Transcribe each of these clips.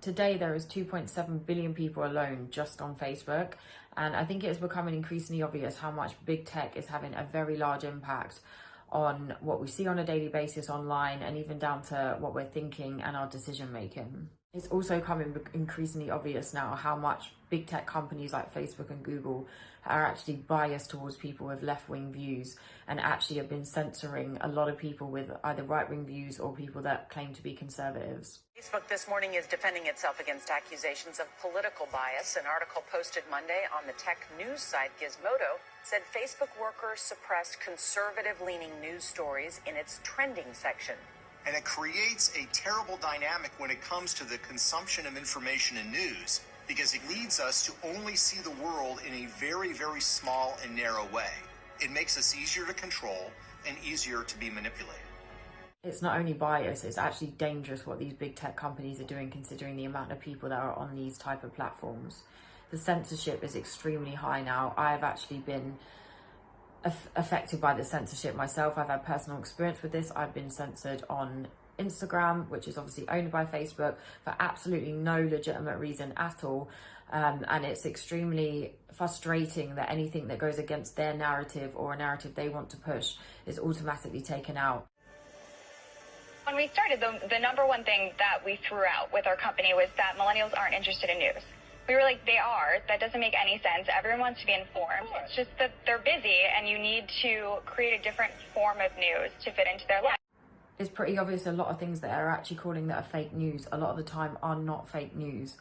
Today, there is 2.7 billion people alone just on Facebook. And I think it is becoming increasingly obvious how much big tech is having a very large impact on what we see on a daily basis online, and even down to what we're thinking and our decision making. It's also becoming increasingly obvious now how much big tech companies like Facebook and Google are actually biased towards people with left-wing views, and actually have been censoring a lot of people with either right-wing views or people that claim to be conservatives. Facebook this morning is defending itself against accusations of political bias. An article posted Monday on the tech news site Gizmodo said Facebook workers suppressed conservative-leaning news stories in its trending section. And it creates a terrible dynamic when it comes to the consumption of information and news, because it leads us to only see the world in a very, very small and narrow way. It makes us easier to control and easier to be manipulated. It's not only bias, it's actually dangerous what these big tech companies are doing, considering the amount of people that are on these type of platforms. The censorship is extremely high now. I have actually been affected by the censorship myself. I've had personal experience with this. I've been censored on Instagram, which is obviously owned by Facebook, for absolutely no legitimate reason at all. And it's extremely frustrating that anything that goes against their narrative or a narrative they want to push is automatically taken out. When we started, the number one thing that we threw out with our company was that millennials aren't interested in news. We were like, they are. That doesn't make any sense. Everyone wants to be informed. It's just that they're busy, and you need to create a different form of news to fit into their life. It's pretty obvious a lot of things that are actually calling that are fake news a lot of the time are not fake news.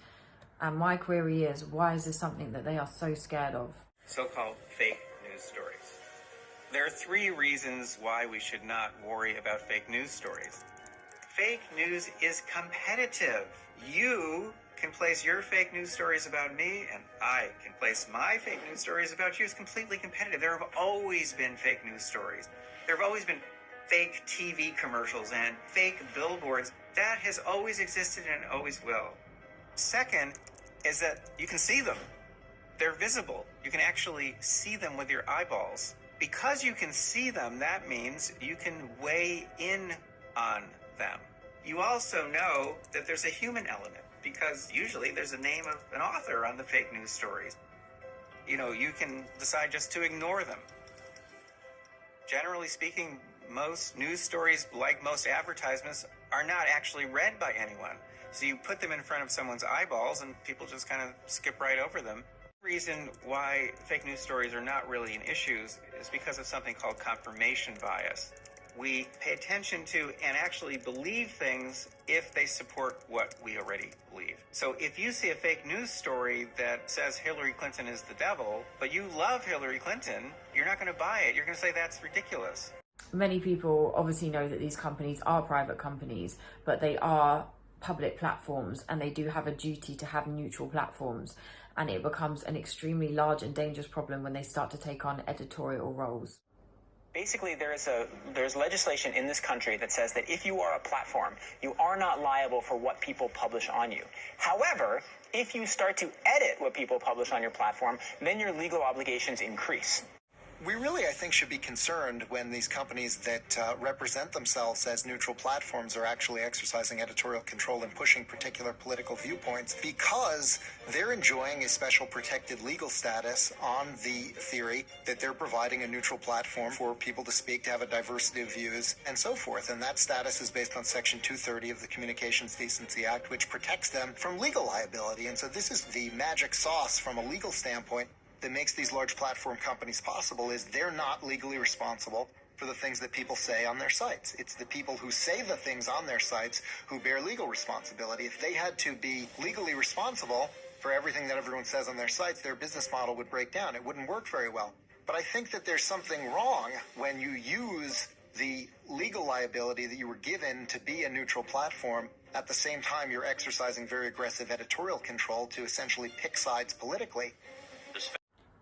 And my query is, why is this something that they are so scared of? So-called fake news stories. There are 3 reasons why we should not worry about fake news stories. Fake news is competitive. You can place your fake news stories about me, and I can place my fake news stories about you. It's completely competitive. There have always been fake news stories. There have always been fake TV commercials and fake billboards. That has always existed and always will. Second is that you can see them. They're visible. You can actually see them with your eyeballs. Because you can see them, that means you can weigh in on them. You also know that there's a human element, because usually there's a name of an author on the fake news stories. You know, you can decide just to ignore them. Generally speaking, most news stories, like most advertisements, are not actually read by anyone. So you put them in front of someone's eyeballs and people just kind of skip right over them. The reason why fake news stories are not really an issue is because of something called confirmation bias. We pay attention to and actually believe things if they support what we already believe. So if you see a fake news story that says Hillary Clinton is the devil, but you love Hillary Clinton, you're not going to buy it. You're going to say that's ridiculous. Many people obviously know that these companies are private companies, but they are public platforms, and they do have a duty to have neutral platforms. And it becomes an extremely large and dangerous problem when they start to take on editorial roles. Basically, there's legislation in this country that says that if you are a platform, you are not liable for what people publish on you. However, if you start to edit what people publish on your platform, then your legal obligations increase. We really, I think, should be concerned when these companies that represent themselves as neutral platforms are actually exercising editorial control and pushing particular political viewpoints, because they're enjoying a special protected legal status on the theory that they're providing a neutral platform for people to speak, to have a diversity of views, and so forth. And that status is based on Section 230 of the Communications Decency Act, which protects them from legal liability. And so this is the magic sauce from a legal standpoint that makes these large platform companies possible, is they're not legally responsible for the things that people say on their sites. It's the people who say the things on their sites who bear legal responsibility. If they had to be legally responsible for everything that everyone says on their sites, their business model would break down. It wouldn't work very well. But I think that there's something wrong when you use the legal liability that you were given to be a neutral platform. At the same time, you're exercising very aggressive editorial control to essentially pick sides politically.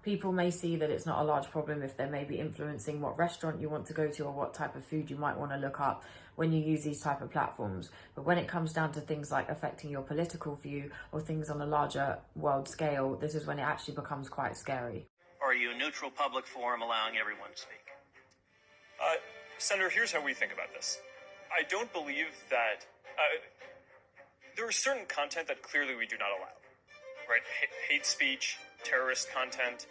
People may see that it's not a large problem if they're maybe influencing what restaurant you want to go to or what type of food you might want to look up when you use these type of platforms. But when it comes down to things like affecting your political view or things on a larger world scale, this is when it actually becomes quite scary. Or are you a neutral public forum allowing everyone to speak? Senator, here's how we think about this. I don't believe that There is certain content that clearly we do not allow, right? Hate speech, terrorist content,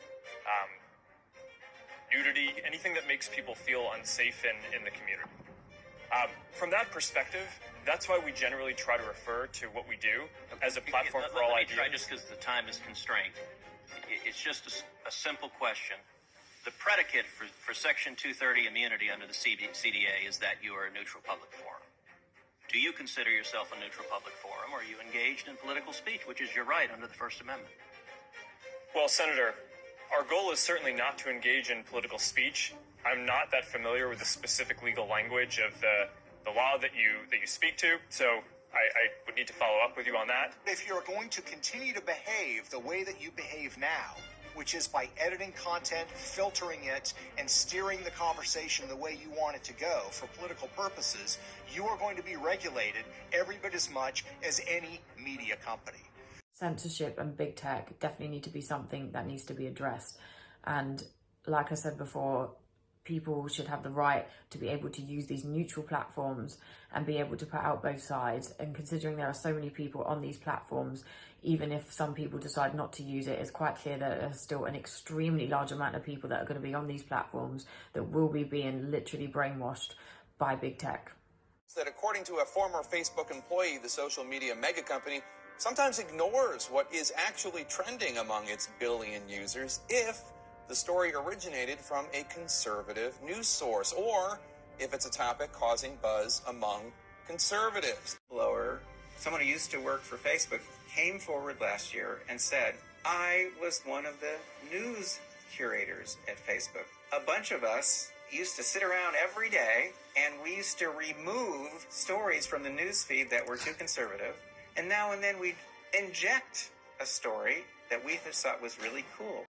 nudity, anything that makes people feel unsafe in the community. From that perspective, that's why we generally try to refer to what we do as a platform for all ideas. Just because the time is constrained. It's just a simple question. The predicate for Section 230 immunity under the CDA is that you are a neutral public forum. Do you consider yourself a neutral public forum, or are you engaged in political speech, which is your right under the First Amendment? Well, Senator, our goal is certainly not to engage in political speech. I'm not that familiar with the specific legal language of the law that you speak to, so I would need to follow up with you on that. If you're going to continue to behave the way that you behave now, which is by editing content, filtering it, and steering the conversation the way you want it to go for political purposes, you are going to be regulated every bit as much as any media company. Censorship and big tech definitely need to be something that needs to be addressed. And like I said before, people should have the right to be able to use these neutral platforms and be able to put out both sides. And considering there are so many people on these platforms, even if some people decide not to use it, it's quite clear that there's still an extremely large amount of people that are going to be on these platforms that will be being literally brainwashed by big tech. That according to a former Facebook employee, the social media mega company sometimes ignores what is actually trending among its billion users if the story originated from a conservative news source, or if it's a topic causing buzz among conservatives. Someone who used to work for Facebook, came forward last year and said, I was one of the news curators at Facebook. A bunch of us used to sit around every day and we used to remove stories from the news feed that were too conservative. And now and then we'd inject a story that we thought was really cool.